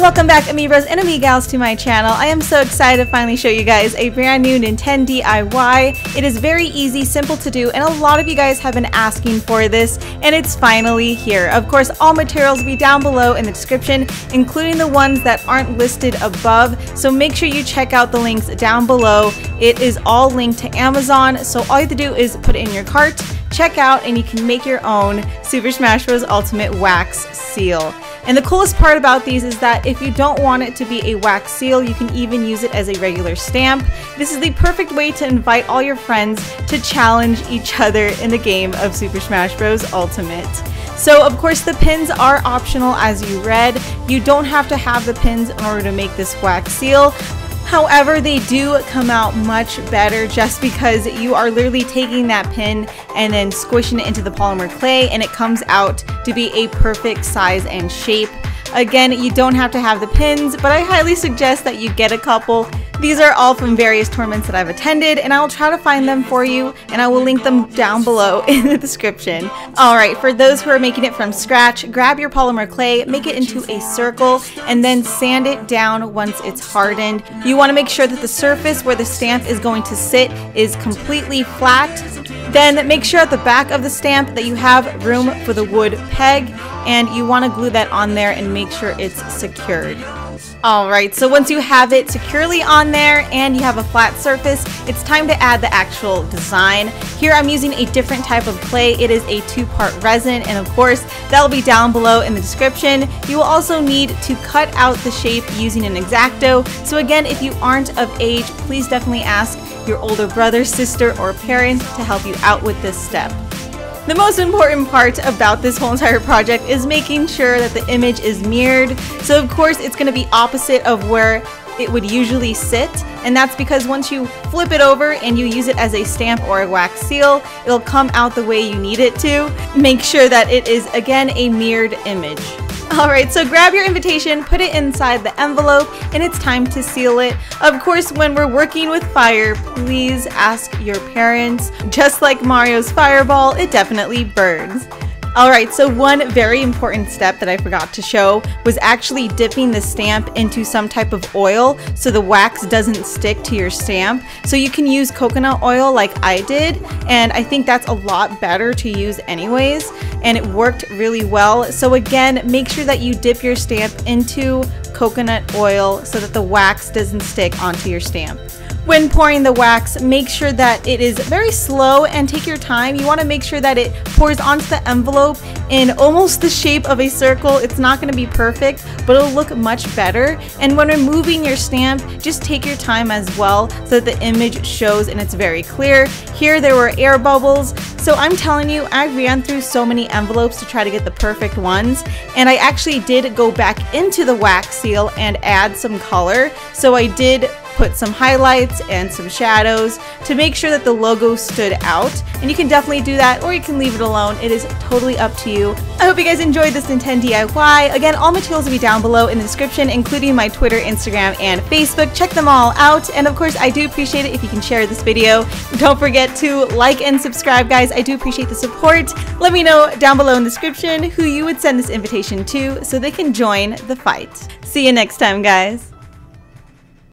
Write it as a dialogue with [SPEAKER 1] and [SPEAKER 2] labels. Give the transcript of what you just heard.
[SPEAKER 1] welcome back amiibros and amigals to my channel. I am so excited to finally show you guys a brand new NintenDIY. It is very easy, simple to do, and a lot of you guys have been asking for this, and it's finally here. Of course, all materials will be down below in the description, including the ones that aren't listed above, so make sure you check out the links down below. It is all linked to Amazon, so all you have to do is put it in your cart, check out, and you can make your own Super Smash Bros. Ultimate wax seal. And the coolest part about these is that if you don't want it to be a wax seal, you can even use it as a regular stamp. This is the perfect way to invite all your friends to challenge each other in the game of Super Smash Bros. Ultimate. So of course the pins are optional, as you read. You don't have to have the pins in order to make this wax seal. However, they do come out much better just because you are literally taking that pin and then squishing it into the polymer clay, and it comes out to be a perfect size and shape. Again, you don't have to have the pins, but I highly suggest that you get a couple. These are all from various tournaments that I've attended, and I'll try to find them for you, and I will link them down below in the description. Alright, for those who are making it from scratch, grab your polymer clay, make it into a circle, and then sand it down once it's hardened. You want to make sure that the surface where the stamp is going to sit is completely flat. Then make sure at the back of the stamp that you have room for the wood peg, and you want to glue that on there and make sure it's secured. Alright, so once you have it securely on there and you have a flat surface, it's time to add the actual design. Here I'm using a different type of clay. It is a 2-part resin, and of course that'll be down below in the description. You will also need to cut out the shape using an X-Acto. So again, if you aren't of age, please definitely ask your older brother, sister, or parent to help you out with this step. The most important part about this whole entire project is making sure that the image is mirrored. So of course it's going to be opposite of where it would usually sit, and that's because once you flip it over and you use it as a stamp or a wax seal, it'll come out the way you need it to. Make sure that it is again a mirrored image. Alright, so grab your invitation, put it inside the envelope, and it's time to seal it. Of course, when we're working with fire, please ask your parents. Just like Mario's fireball, it definitely burns. Alright, so one very important step that I forgot to show was actually dipping the stamp into some type of oil so the wax doesn't stick to your stamp. So you can use coconut oil like I did, and I think that's a lot better to use anyways, and it worked really well. So again, make sure that you dip your stamp into coconut oil so that the wax doesn't stick onto your stamp. When pouring the wax, make sure that it is very slow and take your time. You want to make sure that it pours onto the envelope in almost the shape of a circle. It's not going to be perfect, but it'll look much better. And when removing your stamp, just take your time as well so that the image shows and it's very clear. Here there were air bubbles, so I'm telling you, I ran through so many envelopes to try to get the perfect ones, and I actually did go back into the wax seal and add some color. So I did put some highlights and some shadows to make sure that the logo stood out, and you can definitely do that, or you can leave it alone. It is totally up to you. I hope you guys enjoyed this NintenDIY. Again, all materials will be down below in the description, including my Twitter, Instagram, and Facebook. Check them all out, and of course I do appreciate it if you can share this video. Don't forget to like and subscribe, guys. I do appreciate the support. Let me know down below in the description who you would send this invitation to so they can join the fight. See you next time, guys.